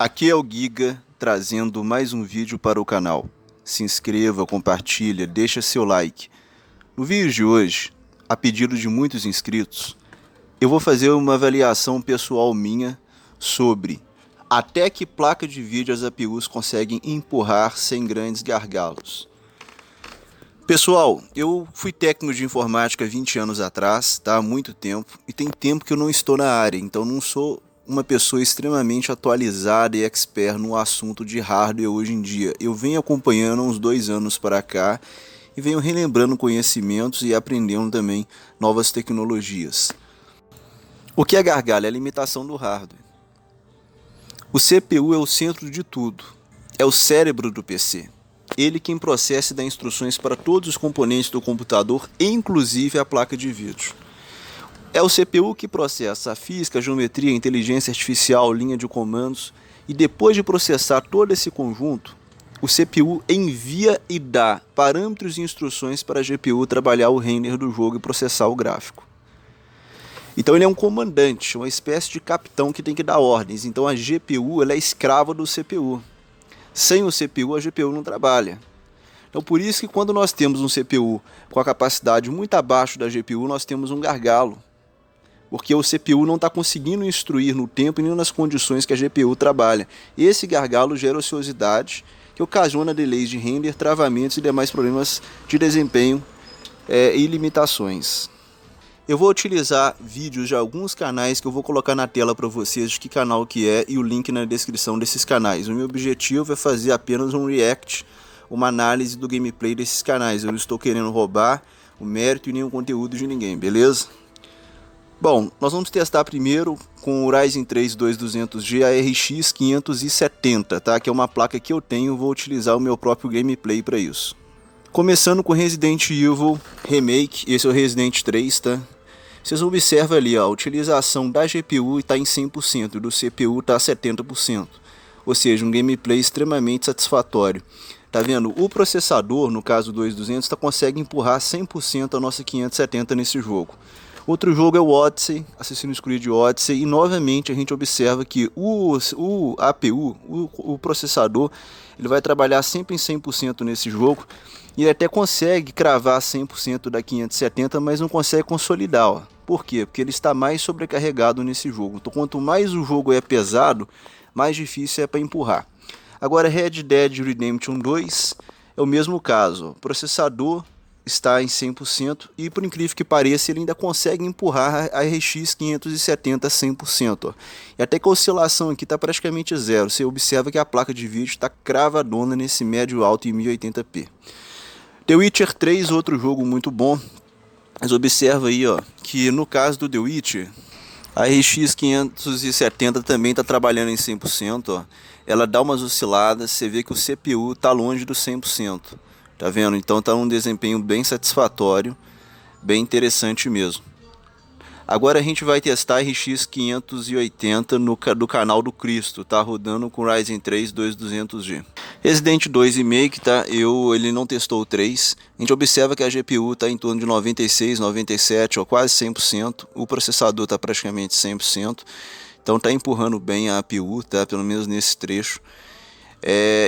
Aqui é o Giga, trazendo mais um vídeo para o canal. Se inscreva, compartilha, deixa seu like. No vídeo de hoje, a pedido de muitos inscritos, eu vou fazer uma avaliação pessoal minha sobre até que placa de vídeo as APUs conseguem empurrar sem grandes gargalos. Pessoal, eu fui técnico de informática 20 anos atrás, tá? Há muito tempo, e tem tempo que eu não estou na área, então não sou uma pessoa extremamente atualizada e expert no assunto de hardware hoje em dia. Eu venho acompanhando há uns 2 anos para cá e venho relembrando conhecimentos e aprendendo também novas tecnologias. O que é gargalo? É a limitação do hardware. O CPU é o centro de tudo, é o cérebro do PC. Ele quem processa e dá instruções para todos os componentes do computador, inclusive a placa de vídeo. É o CPU que processa a física, a geometria, a inteligência artificial, linha de comandos, e depois de processar todo esse conjunto, o CPU envia e dá parâmetros e instruções para a GPU trabalhar o render do jogo e processar o gráfico. Então ele é um comandante, uma espécie de capitão que tem que dar ordens. Então a GPU ela é escrava do CPU. Sem o CPU a GPU não trabalha. Então por isso que quando nós temos um CPU com a capacidade muito abaixo da GPU, nós temos um gargalo. Porque o CPU não está conseguindo instruir no tempo e nem nas condições que a GPU trabalha. Esse gargalo gera ociosidade, que ocasiona delays de render, travamentos e demais problemas de desempenho e limitações. Eu vou utilizar vídeos de alguns canais que eu vou colocar na tela para vocês de que canal que é e o link na descrição desses canais. O meu objetivo é fazer apenas um react, uma análise do gameplay desses canais. Eu não estou querendo roubar o mérito e nem o conteúdo de ninguém, beleza? Bom, nós vamos testar primeiro com o Ryzen 3 2200G a RX 570, tá? Que é uma placa que eu tenho, vou utilizar o meu próprio gameplay para isso. Começando com Resident Evil Remake, esse é o Resident 3, tá? Vocês observam ali, ó, a utilização da GPU está em 100% e do CPU está a 70%. Ou seja, um gameplay extremamente satisfatório. Tá vendo? O processador, no caso 2200, consegue empurrar 100% a nossa 570 nesse jogo. Outro jogo é o Odyssey, Assassin's Creed Odyssey, e novamente a gente observa que o APU, o processador, ele vai trabalhar sempre em 100% nesse jogo, e ele até consegue cravar 100% da 570, mas não consegue consolidar. Ó. Por quê? Porque ele está mais sobrecarregado nesse jogo. Então quanto mais o jogo é pesado, mais difícil é para empurrar. Agora Red Dead Redemption 2 é o mesmo caso, o processador está em 100% e por incrível que pareça ele ainda consegue empurrar a RX 570 a 100%. Ó. E até que a oscilação aqui está praticamente zero, você observa que a placa de vídeo está cravadona nesse médio alto em 1080p. The Witcher 3, outro jogo muito bom, mas observa aí ó, que no caso do The Witcher, a RX 570 também está trabalhando em 100%, ó. Ela dá umas osciladas, você vê que o CPU está longe do 100%. Tá vendo? Então tá um desempenho bem satisfatório, bem interessante mesmo. Agora a gente vai testar a RX 580 do canal do Cristo, tá rodando com Ryzen 3 2200G. Resident 2 Remake, tá? Ele não testou o 3. A gente observa que a GPU tá em torno de 96, 97, ou quase 100%. O processador tá praticamente 100%. Então tá empurrando bem a APU, tá? Pelo menos nesse trecho.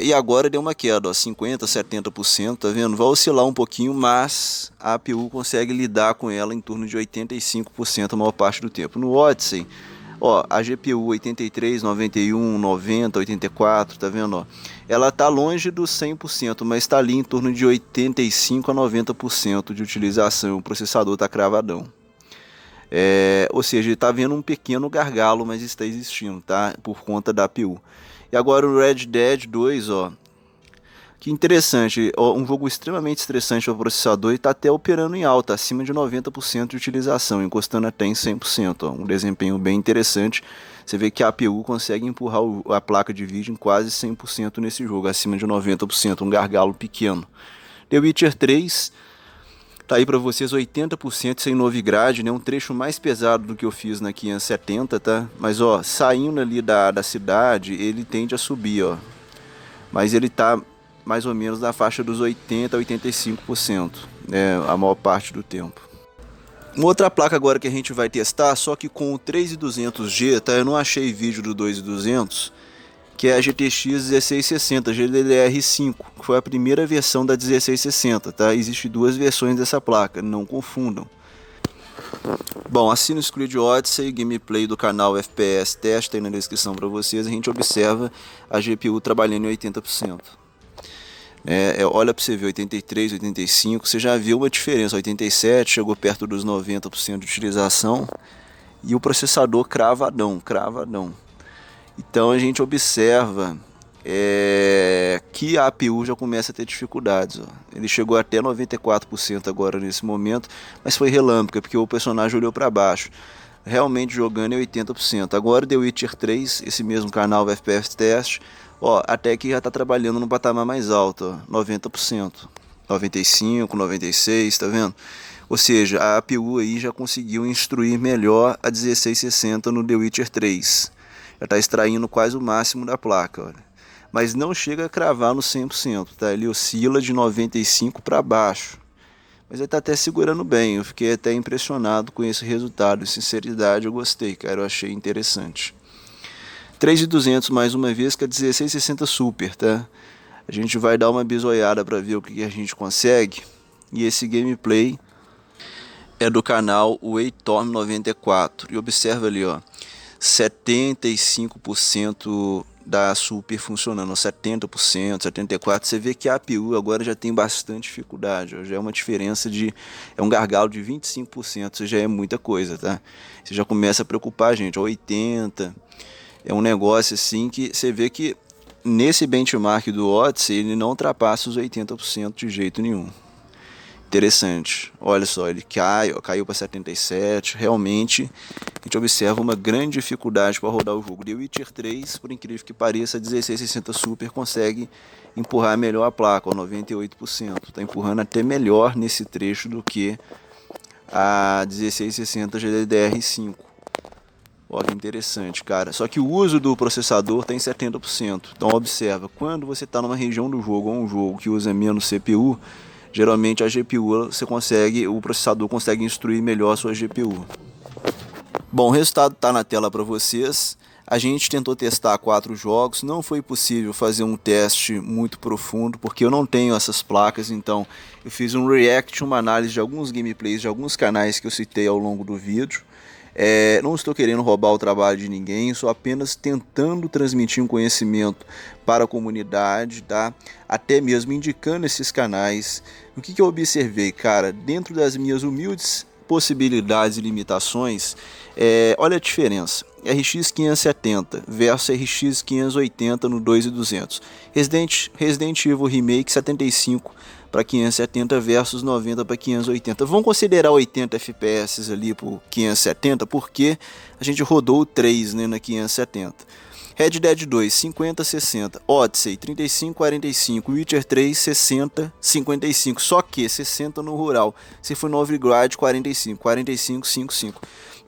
E agora deu uma queda, ó, 50%, 70%, tá vendo? Vai oscilar um pouquinho, mas a APU consegue lidar com ela em torno de 85% a maior parte do tempo. No Odyssey, ó, a GPU 83, 91, 90, 84, tá vendo? Ó? Ela tá longe dos 100%, mas está ali em torno de 85 a 90% de utilização. O processador tá cravadão. Ou seja, ele tá vendo um pequeno gargalo, mas está existindo, tá? Por conta da APU. E agora o Red Dead 2, ó, que interessante, ó, um jogo extremamente estressante para o processador e está até operando em alta, acima de 90% de utilização, encostando até em 100%, ó, um desempenho bem interessante. Você vê que a APU consegue empurrar a placa de vídeo em quase 100% nesse jogo, acima de 90%, um gargalo pequeno. The Witcher 3, tá aí para vocês 80% sem novigrade, né? Um trecho mais pesado do que eu fiz na 570, tá? Mas ó, saindo ali da cidade, ele tende a subir, ó. Mas ele tá mais ou menos na faixa dos 80 a 85%, né? A maior parte do tempo. Uma outra placa agora que a gente vai testar, só que com o 3200G, tá? Eu não achei vídeo do 2200, que é a GTX 1660 GDDR5, que foi a primeira versão da 1660, tá? Existem duas versões dessa placa, não confundam. Bom, Assassin's Creed Odyssey, gameplay do canal FPS Teste aí na descrição para vocês. A gente observa a GPU trabalhando em 80%. Olha para você ver, 83, 85, você já viu uma diferença. 87 chegou perto dos 90% de utilização e o processador cravadão. Então a gente observa que a APU já começa a ter dificuldades. Ó. Ele chegou até 94% agora nesse momento, mas foi relâmpago, porque o personagem olhou para baixo. Realmente jogando é 80%. Agora The Witcher 3, esse mesmo canal, o FPS Test, ó, até que já está trabalhando no patamar mais alto, ó, 90%. 95, 96, tá vendo? Ou seja, a APU aí já conseguiu instruir melhor a 1660 no The Witcher 3. Já está extraindo quase o máximo da placa, olha. Mas não chega a cravar no 100%, tá? Ele oscila de 95 para baixo. Mas ele está até segurando bem, eu fiquei até impressionado com esse resultado. Sinceridade, eu gostei, cara, eu achei interessante. 3.200 mais uma vez, que é 1660 Super, tá? A gente vai dar uma bisoiada para ver o que a gente consegue. E esse gameplay é do canal Weitorm94. E observa ali, ó, 75% da Super funcionando, 70%, 74%. Você vê que a APU agora já tem bastante dificuldade, ó, já é uma diferença é um gargalo de 25%, isso já é muita coisa, tá? Você já começa a preocupar a gente, 80%. É um negócio assim que você vê que nesse benchmark do Odyssey ele não ultrapassa os 80% de jeito nenhum. Interessante, olha só, ele caiu para 77%, realmente a gente observa uma grande dificuldade para rodar o jogo. The Witcher 3, por incrível que pareça, a 1660 Super consegue empurrar melhor a placa, 98%, está empurrando até melhor nesse trecho do que a 1660 GDDR5. Olha que interessante, cara. Só que o uso do processador está em 70%. Então observa, quando você está numa região do jogo ou um jogo que usa menos CPU, geralmente a GPU o processador consegue instruir melhor a sua GPU. Bom, o resultado está na tela para vocês. A gente tentou testar 4 jogos, não foi possível fazer um teste muito profundo, porque eu não tenho essas placas, então eu fiz um react, uma análise de alguns gameplays de alguns canais que eu citei ao longo do vídeo. Não estou querendo roubar o trabalho de ninguém, estou apenas tentando transmitir um conhecimento para a comunidade, tá? Até mesmo indicando esses canais. O que eu observei, cara, dentro das minhas humildes possibilidades e limitações, olha a diferença. RX 570 versus RX 580 no 2.200. Resident Evil Remake 75 para 570 versus 90 para 580. Vamos considerar 80 FPS ali por 570, porque a gente rodou o 3, né, na 570. Red Dead 2, 50-60, Odyssey, 35-45, Witcher 3, 60-55, só que 60 no rural, se for no Overgrade, 45-55.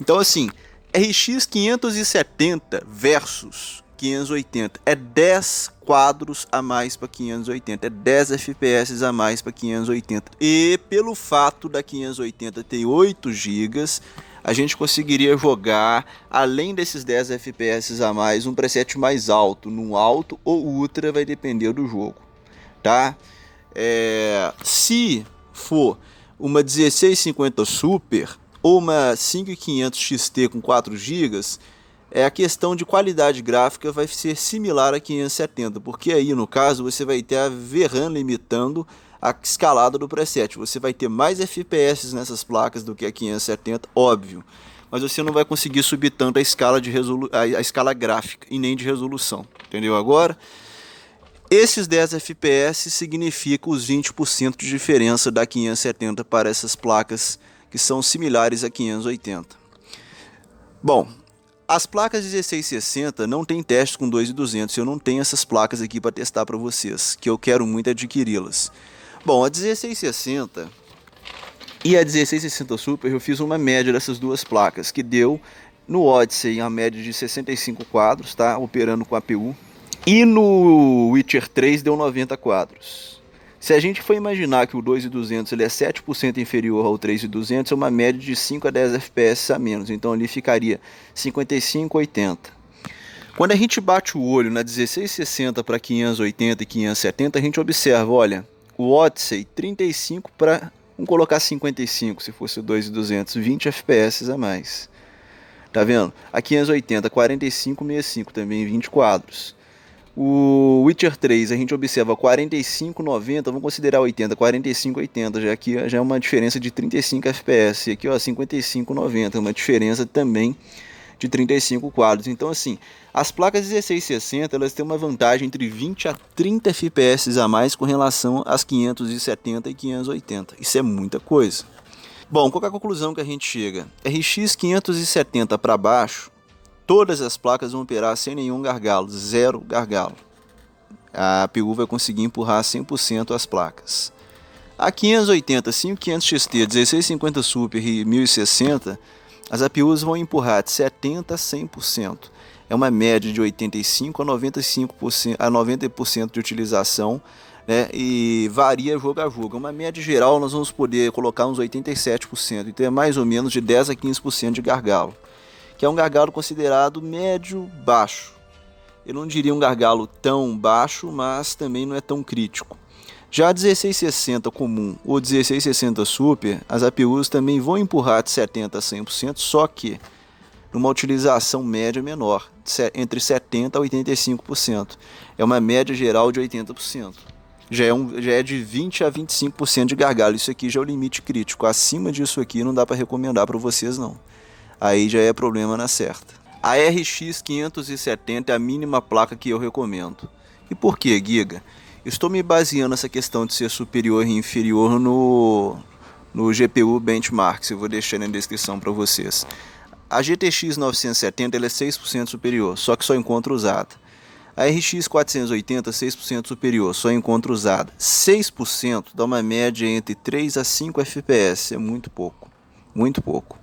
Então assim, RX 570 versus 580, é 10 quadros a mais para 580, é 10 FPS a mais para 580. E pelo fato da 580 ter 8 GB, a gente conseguiria jogar, além desses 10 FPS a mais, um preset mais alto, no alto ou ultra, vai depender do jogo, tá? Se for uma 1650 Super ou uma 5500 XT com 4 GB, a questão de qualidade gráfica vai ser similar a 570, porque aí no caso você vai ter a VRAM limitando a escalada do preset. Você vai ter mais FPS nessas placas do que a 570, óbvio, mas você não vai conseguir subir tanto a escala gráfica e nem de resolução, entendeu agora? Esses 10 FPS significam os 20% de diferença da 570 para essas placas que são similares a 580. Bom, as placas 1660 não tem teste com 2.200, eu não tenho essas placas aqui para testar para vocês, que eu quero muito adquiri-las. Bom, a 1660 e a 1660 Super, eu fiz uma média dessas duas placas, que deu no Odyssey a média de 65 quadros, tá? Operando com APU, e no Witcher 3 deu 90 quadros. Se a gente for imaginar que o 2.200 ele é 7% inferior ao 3.200, é uma média de 5 a 10 FPS a menos, então ali ficaria 55, 80. Quando a gente bate o olho na 1660 para 580 e 570, a gente observa, olha, o Odyssey 35 para, vamos colocar 55, se fosse o 2.200, 20 FPS a mais. Tá vendo? A 580, 4565 também, 20 quadros. O Witcher 3, a gente observa 4590, vamos considerar 80, 4580, já aqui já é uma diferença de 35 FPS. E aqui, ó, 5590, uma diferença também de 35 quadros. Então, assim, as placas 1660, elas têm uma vantagem entre 20 a 30 FPS a mais com relação às 570 e 580. Isso é muita coisa. Bom, qual é a conclusão que a gente chega? RX 570 para baixo, todas as placas vão operar sem nenhum gargalo, zero gargalo. A APU vai conseguir empurrar 100% as placas. A 580, 5500 XT, 1650 Super e 1060, as APUs vão empurrar de 70% a 100%. É uma média de 85% a 90% de utilização, né? E varia jogo a jogo. Uma média geral nós vamos poder colocar uns 87%, então é mais ou menos de 10% a 15% de gargalo, que é um gargalo considerado médio-baixo. Eu não diria um gargalo tão baixo, mas também não é tão crítico. Já a 1660 comum ou 1660 Super, as APUs também vão empurrar de 70% a 100%, só que numa utilização média menor, entre 70% a 85%. É uma média geral de 80%. Já é de 20% a 25% de gargalo. Isso aqui já é o limite crítico. Acima disso aqui não dá para recomendar para vocês não. Aí já é problema na certa. A RX 570 é a mínima placa que eu recomendo. E por que, Giga? Estou me baseando nessa questão de ser superior e inferior no GPU Benchmarks. Eu vou deixar na descrição para vocês. A GTX 970 ela é 6% superior, só que só encontro usada. A RX 480 6% superior, só encontro usada. 6% dá uma média entre 3 a 5 FPS, é muito pouco. Muito pouco.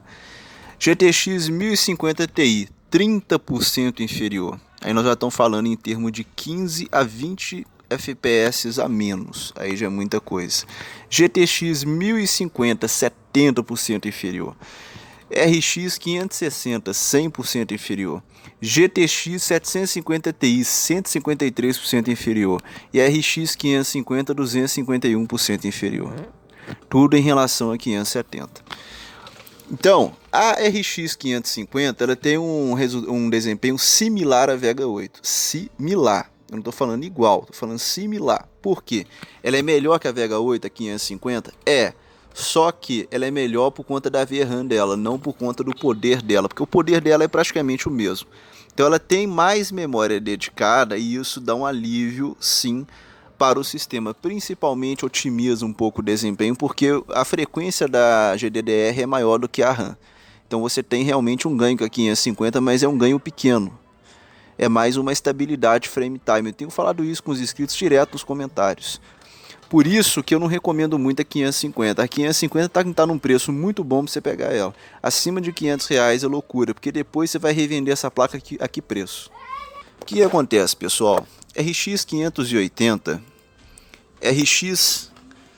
GTX 1050 Ti, 30% inferior. Aí nós já estamos falando em termos de 15 a 20 FPS a menos. Aí já é muita coisa. GTX 1050, 70% inferior. RX 560, 100% inferior. GTX 750 Ti, 153% inferior. E RX 550, 251% inferior. Tudo em relação a 570. Então, a RX 550 ela tem um desempenho similar à Vega 8. Similar. Eu não estou falando igual, estou falando similar. Por quê? Ela é melhor que a Vega 8, a 550? É. Só que ela é melhor por conta da VRAM dela, não por conta do poder dela, porque o poder dela é praticamente o mesmo. Então ela tem mais memória dedicada e isso dá um alívio, sim, para o sistema. Principalmente otimiza um pouco o desempenho, porque a frequência da GDDR é maior do que a RAM. Então você tem realmente um ganho com a 550, mas é um ganho pequeno. É mais uma estabilidade frame time. Eu tenho falado isso com os inscritos direto nos comentários. Por isso que eu não recomendo muito a 550. A 550 está num preço muito bom para você pegar ela. Acima de R$500 é loucura, porque depois você vai revender essa placa a que preço? O que acontece, pessoal? RX 580, RX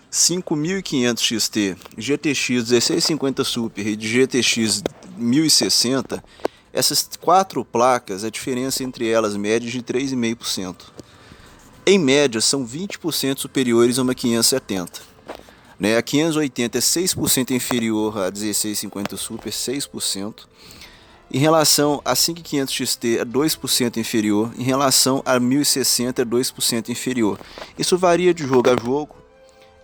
5500 XT, GTX 1650 Super e GTX 1060, essas quatro placas, a diferença entre elas média de 3,5%. Em média, são 20% superiores a uma 570. Né? A 580 é 6% inferior a 1650 Super, 6%. Em relação a 5500 XT, é 2% inferior. Em relação a 1060, é 2% inferior. Isso varia de jogo a jogo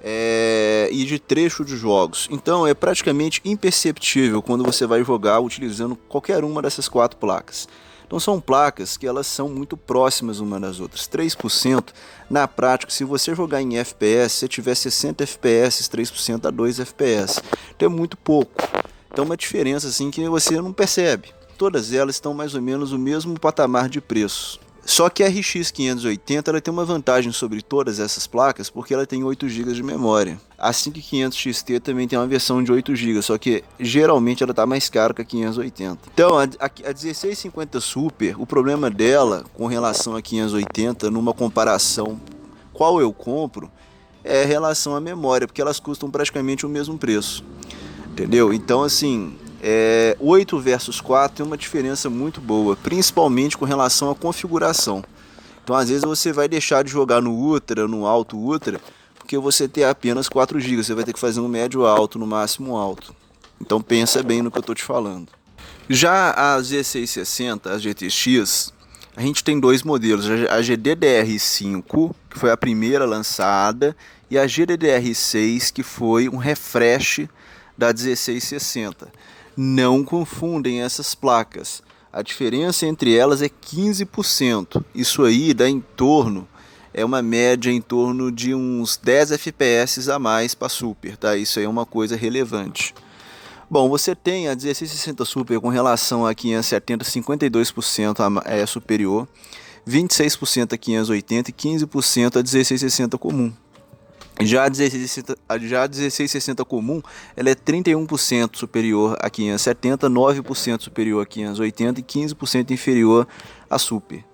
e de trecho de jogos. Então, é praticamente imperceptível quando você vai jogar utilizando qualquer uma dessas quatro placas. Então são placas que elas são muito próximas umas das outras. 3% na prática, se você jogar em FPS, se tiver 60 FPS, 3% dá 2 FPS. Então é muito pouco. Então uma diferença assim que você não percebe. Todas elas estão mais ou menos no mesmo patamar de preço. Só que a RX 580 ela tem uma vantagem sobre todas essas placas porque ela tem 8 GB de memória. A 5500 XT também tem uma versão de 8 GB, só que geralmente ela está mais cara que a 580. Então a 1650 Super, o problema dela com relação a 580 numa comparação qual eu compro é relação à memória, porque elas custam praticamente o mesmo preço. Entendeu? Então assim, 8 versus 4 tem uma diferença muito boa, principalmente com relação à configuração. Então às vezes você vai deixar de jogar no Ultra, no Alto Ultra, porque você tem apenas 4 GB, você vai ter que fazer um médio alto, no máximo alto. Então pensa bem no que eu estou te falando. Já a Z660, a GTX, a gente tem dois modelos, a GDDR5, que foi a primeira lançada, e a GDDR6, que foi um refresh da 1660. Não confundem essas placas. A diferença entre elas é 15%. Isso aí dá uma média em torno de uns 10 FPS a mais para Super, tá? Isso aí é uma coisa relevante. Bom, você tem a 1660 Super com relação a 570, 52% superior, 26% a 580 e 15% a 1660 comum. Já a 1660 comum, ela é 31% superior a 570, 9% superior a 580 e 15% inferior a Super.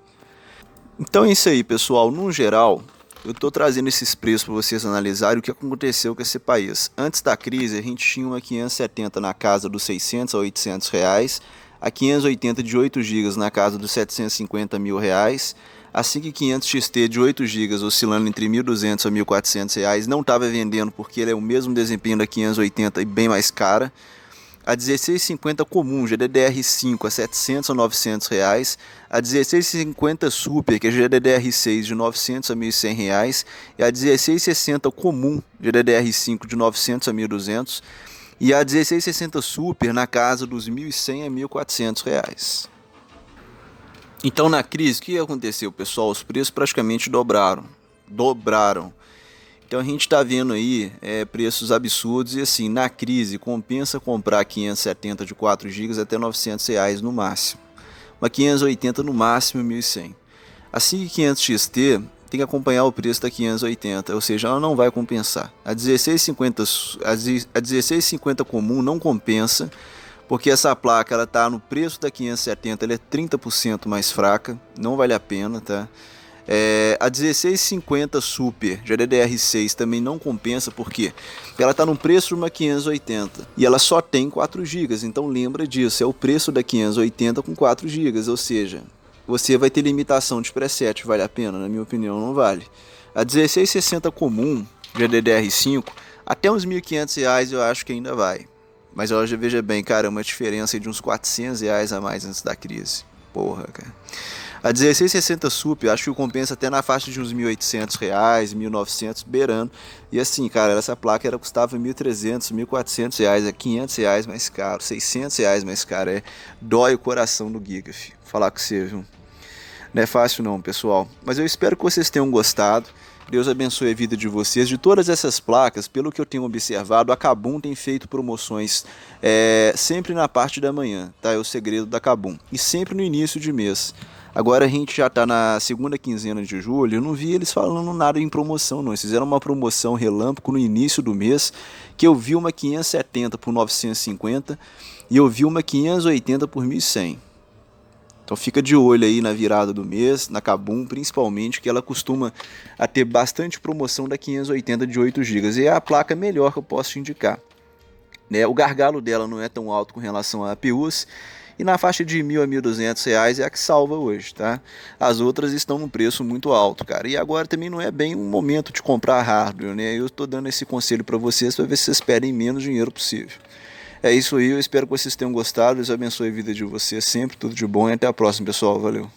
Então é isso aí, pessoal. No geral, eu estou trazendo esses preços para vocês analisarem o que aconteceu com esse país. Antes da crise, a gente tinha uma 570 na casa dos 600 a 800 reais, a 580 de 8 GB na casa dos 750 mil reais, a 5500 XT de 8 GB oscilando entre 1.200 a 1.400 reais, não estava vendendo porque ele é o mesmo desempenho da 580 e bem mais cara. A 1650 comum, GDDR5 a 700 a 900 reais, a 1650 Super, que é GDDR6 de 900 a 1.100 reais, e a 1660 comum, GDDR5 de 900 a 1.200, e a 1660 Super na casa dos 1.100 a 1.400 reais. Então na crise, o que aconteceu, pessoal? Os preços praticamente dobraram. Então a gente está vendo aí preços absurdos e assim, na crise compensa comprar 570 de 4 GB até 900 reais no máximo. Uma 580 no máximo 1.100. A 5500 XT tem que acompanhar o preço da 580, ou seja, ela não vai compensar. A 1650 comum não compensa, porque essa placa ela está no preço da 570, ela é 30% mais fraca, não vale a pena, tá? A 1650 Super GDDR6 também não compensa porque ela está no preço de uma 580 e ela só tem 4 GB, então lembra disso, é o preço da 580 com 4 GB, ou seja, você vai ter limitação de preset, vale a pena? Na minha opinião não vale. A 1660 comum GDDR5 até uns R$1.500 eu acho que ainda vai, mas hoje veja bem, cara, é uma diferença de uns R$400 a mais antes da crise, porra, cara. A 1660 Super, acho que compensa até na faixa de uns R$1.800, R$1.900, beirando. E assim, cara, essa placa custava R$1.300, R$1.400, é R$500 mais caro, R$600 mais caro. Dói o coração do Giga, filho. Vou falar com você, viu? Não é fácil não, pessoal. Mas eu espero que vocês tenham gostado. Deus abençoe a vida de vocês. De todas essas placas, pelo que eu tenho observado, a Kabum tem feito promoções sempre na parte da manhã, tá? É o segredo da Kabum. E sempre no início de mês. Agora a gente já está na segunda quinzena de julho, eu não vi eles falando nada em promoção não, eles fizeram uma promoção relâmpago no início do mês, que eu vi uma 570 por 950 e eu vi uma 580 por 1.100. Então fica de olho aí na virada do mês, na Kabum principalmente, que ela costuma a ter bastante promoção da 580 de 8 GB, e é a placa melhor que eu posso te indicar. O gargalo dela não é tão alto com relação a APUs, e na faixa de R$1.000 a R$1.200 é a que salva hoje, tá? As outras estão num preço muito alto, cara. E agora também não é bem um momento de comprar hardware, né? Eu estou dando esse conselho para vocês para ver se vocês pedem menos dinheiro possível. É isso aí, eu espero que vocês tenham gostado. Deus abençoe a vida de vocês sempre, tudo de bom e até a próxima, pessoal. Valeu!